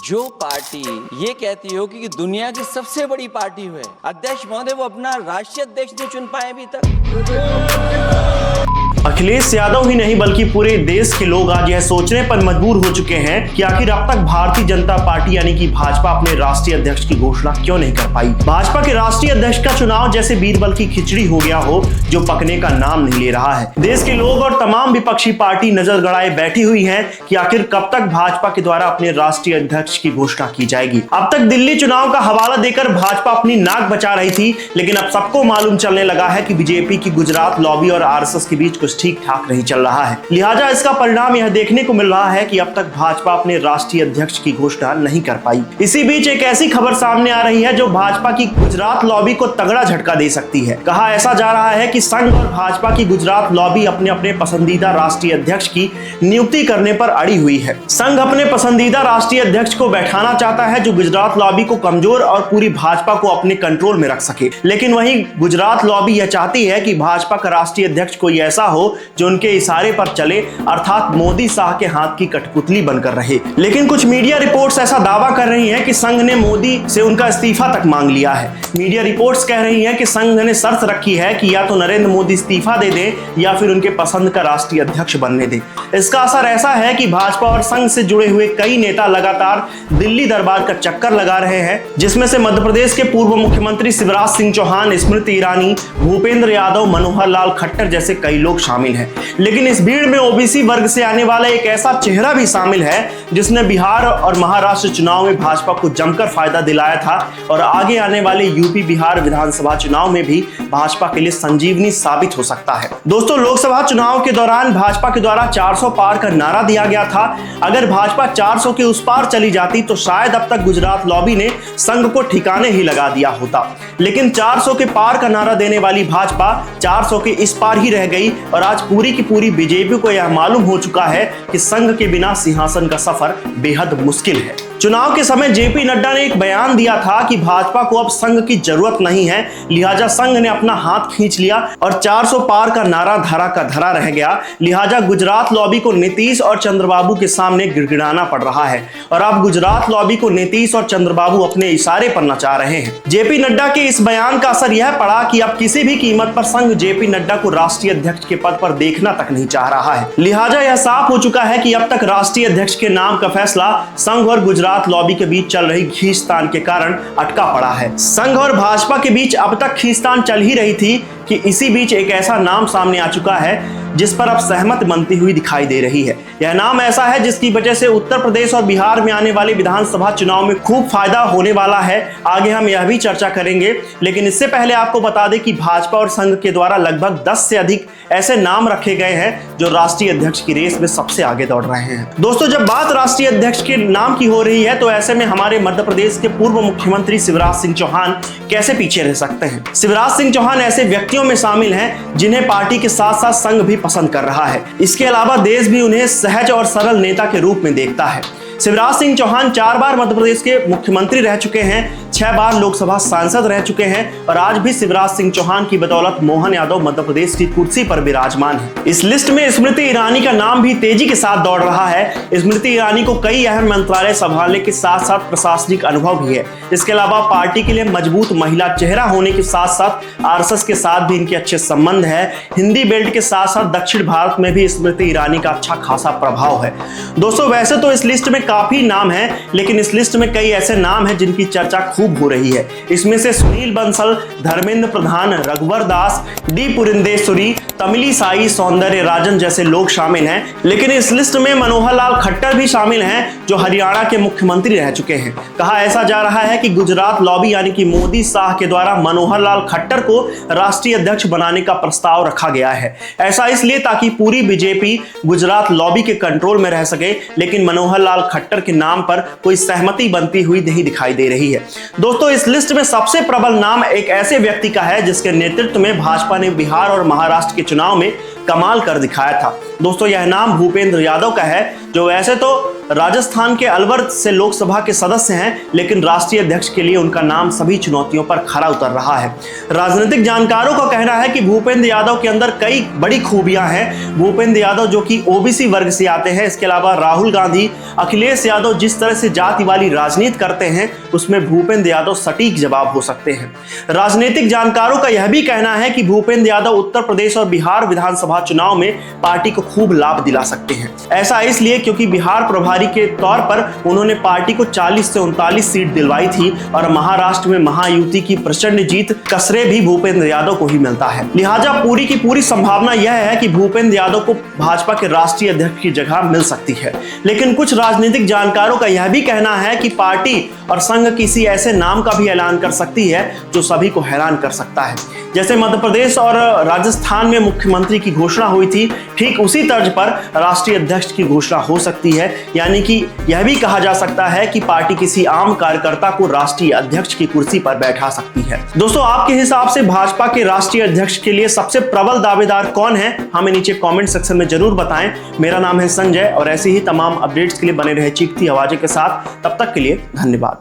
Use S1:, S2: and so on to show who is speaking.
S1: जो पार्टी ये कहती हो कि दुनिया की सबसे बड़ी पार्टी है, अध्यक्ष महोदय वो अपना राष्ट्रीय अध्यक्ष नहीं चुन पाए अभी तक।
S2: अखिलेश यादव ही नहीं बल्कि पूरे देश के लोग आज यह सोचने पर मजबूर हो चुके हैं कि आखिर अब तक भारतीय जनता पार्टी यानी कि भाजपा अपने राष्ट्रीय अध्यक्ष की घोषणा क्यों नहीं कर पाई। भाजपा के राष्ट्रीय अध्यक्ष का चुनाव जैसे बीरबल की खिचड़ी हो गया हो जो पकने का नाम नहीं ले रहा है। देश के लोग और तमाम विपक्षी पार्टी नजर गड़ाए बैठी हुई है कि आखिर कब तक भाजपा के द्वारा अपने राष्ट्रीय अध्यक्ष की घोषणा की जाएगी। अब तक दिल्ली चुनाव का हवाला देकर भाजपा अपनी नाक बचा रही थी, लेकिन अब सबको मालूम चलने लगा है कि बीजेपी की गुजरात लॉबी और आरएसएस के बीच कुछ ठीक ठाक नहीं चल रहा है। लिहाजा इसका परिणाम यह देखने को मिल रहा है कि अब तक भाजपा अपने राष्ट्रीय अध्यक्ष की घोषणा नहीं कर पाई। इसी बीच एक ऐसी खबर सामने आ रही है जो भाजपा की गुजरात लॉबी को तगड़ा झटका दे सकती है। कहा ऐसा जा रहा है कि संघ और भाजपा की गुजरात लॉबी अपने अपने पसंदीदा राष्ट्रीय अध्यक्ष की नियुक्ति करने पर अड़ी हुई है। संघ अपने पसंदीदा राष्ट्रीय अध्यक्ष को बैठाना चाहता है जो गुजरात लॉबी को कमजोर और पूरी भाजपा को अपने कंट्रोल में रख सके, लेकिन वहीं गुजरात लॉबी यह चाहती है कि भाजपा का राष्ट्रीय अध्यक्ष कोई ऐसा हो जो उनके इशारे पर चले, अर्थात मोदी शाह के हाथ की कठपुतली बनकर रहे। लेकिन कुछ मीडिया रिपोर्ट्स ऐसा दावा कर रही हैं कि संघ ने मोदी से उनका इस्तीफा तक मांग लिया है। मीडिया रिपोर्ट्स कह रही हैं कि संघ ने शर्त रखी है कि या तो नरेंद्र मोदी इस्तीफा दे दें या फिर उनके पसंद का राष्ट्रीय अध्यक्ष बनने दें। इसका असर ऐसा है कि भाजपा और संघ से जुड़े हुए कई नेता लगातार दिल्ली दरबार का चक्कर लगा रहे हैं, जिसमें से मध्य प्रदेश के पूर्व मुख्यमंत्री शिवराज सिंह चौहान, स्मृति ईरानी, भूपेंद्र यादव, मनोहर लाल खट्टर जैसे कई लोग शामिल हैं। लेकिन इस भीड़ में ओबीसी वर्ग से आने वाला एक ऐसा चेहरा भी शामिल है जिसने बिहार और महाराष्ट्र चुनाव में भाजपा को जमकर फायदा दिलाया था और आगे आने वाले यूपी बिहार विधानसभा चुनाव में भी भाजपा के लिए संजीवनी साबित हो सकता है। दोस्तों, लोकसभा चुनाव के दौरान भाजपा के द्वारा 400 पार का नारा दिया गया था। अगर भाजपा 400 के उस पार चली जाती तो शायद अब तक गुजरात लॉबी ने संघ को ठिकाने ही लगा दिया होता, लेकिन 400 के पार का नारा देने वाली भाजपा 400 के इस पार ही रह गई और आज पूरी की पूरी बीजेपी को यह मालूम हो चुका है कि संघ के बिना सिंहासन का सफर बेहद मुश्किल है। चुनाव के समय जेपी नड्डा ने एक बयान दिया था कि भाजपा को अब संघ की जरूरत नहीं है, लिहाजा संघ ने अपना हाथ खींच लिया और 400 पार का नारा धरा का धरा रह गया। लिहाजा गुजरात लॉबी को नीतीश और चंद्रबाबू के सामने गिड़गिड़ाना पड़ रहा है और अब गुजरात लॉबी को नीतीश और चंद्रबाबू अपने इशारे पर नचा रहे हैं। जेपी नड्डा के इस बयान का असर यह पड़ा कि अब किसी भी कीमत पर संघ जेपी नड्डा को राष्ट्रीय अध्यक्ष के पद पर देखना तक नहीं चाह रहा है। लिहाजा यह साफ हो चुका है कि अब तक राष्ट्रीय अध्यक्ष के नाम का फैसला संघ और गुजरात लॉबी के बीच चल रही खींचतान के कारण अटका पड़ा है। संघ और भाजपा के बीच अब तक खींचतान चल ही रही थी कि इसी बीच एक ऐसा नाम सामने आ चुका है जिस पर अब सहमत बनती हुई दिखाई दे रही है। यह नाम ऐसा है जिसकी वजह से उत्तर प्रदेश और बिहार में आने वाले विधानसभा चुनाव में खूब फायदा होने वाला है। आगे हम यह भी चर्चा करेंगे, लेकिन इससे पहले आपको बता दें कि भाजपा और संघ के द्वारा लगभग 10 से अधिक ऐसे नाम रखे गए हैं जो राष्ट्रीय अध्यक्ष की रेस में सबसे आगे दौड़ रहे हैं। दोस्तों, जब बात राष्ट्रीय अध्यक्ष के नाम की हो रही है तो ऐसे में हमारे मध्य प्रदेश के पूर्व मुख्यमंत्री शिवराज सिंह चौहान कैसे पीछे रह सकते हैं। शिवराज सिंह चौहान ऐसे व्यक्तियों में शामिल हैं जिन्हें पार्टी के साथ साथ संघ भी पसंद कर रहा है। इसके अलावा देश भी उन्हें सहज और सरल नेता के रूप में देखता है। शिवराज सिंह चौहान 4 बार मध्य प्रदेश के मुख्यमंत्री रह चुके हैं, 6 बार लोकसभा सांसद रह चुके हैं और आज भी शिवराज सिंह चौहान की बदौलत मोहन यादव मध्य प्रदेश की कुर्सी पर विराजमान है। इस लिस्ट में स्मृति ईरानी का नाम भी तेजी के साथ दौड़ रहा है। स्मृति ईरानी को कई अहम मंत्रालय संभालने के साथ साथ प्रशासनिक अनुभव भी है। इसके अलावा पार्टी के लिए मजबूत महिला चेहरा होने के साथ साथ आरएसएस के साथ भी इनके अच्छे संबंध है। हिंदी बेल्ट के साथ साथ दक्षिण भारत में भी स्मृति ईरानी का अच्छा खासा प्रभाव है। दोस्तों, वैसे तो इस लिस्ट में काफी नाम है, लेकिन इस लिस्ट में कई ऐसे नाम हैं जिनकी चर्चा खूब हो रही है। इसमें से सुनील बंसल, धर्मेंद्र प्रधान, रघुवर दास, डी पुरंदेश्वरी, तमिली साई सौंदर्य राजन जैसे लोग शामिल हैं। लेकिन इस लिस्ट में मनोहर लाल खट्टर भी शामिल हैं जो हरियाणा के मुख्यमंत्री रह चुके हैं। कहा ऐसा जा रहा है कि गुजरात लॉबी यानी कि मोदी शाह के द्वारा मनोहर लाल खट्टर को राष्ट्रीय अध्यक्ष बनाने का प्रस्ताव रखा गया है। ऐसा इसलिए ताकि पूरी बीजेपी गुजरात लॉबी के कंट्रोल में रह सके, लेकिन मनोहर लाल खट्टर के नाम पर कोई सहमति बनती हुई नहीं दिखाई दे रही है। दोस्तों, इस लिस्ट में सबसे प्रबल नाम एक ऐसे व्यक्ति का है जिसके नेतृत्व में भाजपा ने बिहार और महाराष्ट्र के चुनाव में कमाल कर दिखाया था। दोस्तों, यह नाम भूपेंद्र यादव का है, जो वैसे तो राजस्थान के अलवर से लोकसभा के सदस्य हैं, लेकिन राष्ट्रीय अध्यक्ष के लिए उनका नाम सभी चुनौतियों पर खरा उतर रहा है। राजनीतिक जानकारों का कहना है कि भूपेंद्र यादव के अंदर कई बड़ी खूबियां हैं। भूपेंद्र यादव जो कि ओबीसी वर्ग से आते हैं, इसके अलावा राहुल गांधी, अखिलेश यादव जिस तरह से जाति वाली राजनीति करते हैं, उसमें भूपेंद्र यादव सटीक जवाब हो सकते हैं। राजनीतिक जानकारों का यह भी कहना है कि भूपेंद्र यादव उत्तर प्रदेश और बिहार विधानसभा चुनाव में पार्टी को खूब लाभ दिला सकते हैं। ऐसा इसलिए क्योंकि बिहार प्रभारी के तौर पर उन्होंने पार्टी को 40 से 39 सीट दिलवाई थी और महाराष्ट्र में महायुति की प्रचंड जीत का श्रेय भी भूपेंद्र यादव को ही मिलता है। लिहाजा पूरी की पूरी संभावना यह है कि भूपेंद्र यादव को भाजपा के राष्ट्रीय अध्यक्ष की जगह मिल सकती है। लेकिन कुछ राजनीतिक जानकारों का यह भी कहना है कि पार्टी और संघ किसी ऐसे नाम का भी ऐलान कर सकती है जो सभी को हैरान कर सकता है। जैसे मध्य प्रदेश और राजस्थान में मुख्यमंत्री की घोषणा हुई थी, ठीक उसी तर्ज पर राष्ट्रीय अध्यक्ष की घोषणा हो सकती है। यानी कि यह भी कहा जा सकता है कि पार्टी किसी आम कार्यकर्ता को राष्ट्रीय अध्यक्ष की कुर्सी पर बैठा सकती है। दोस्तों, आपके हिसाब से भाजपा के राष्ट्रीय अध्यक्ष के लिए सबसे प्रबल दावेदार कौन है? हमें नीचे कमेंट सेक्शन में जरूर बताएं। मेरा नाम है संजय और ऐसी ही तमाम अपडेट्स के लिए बने रहे चीखती आवाजें के साथ। तब तक के लिए धन्यवाद।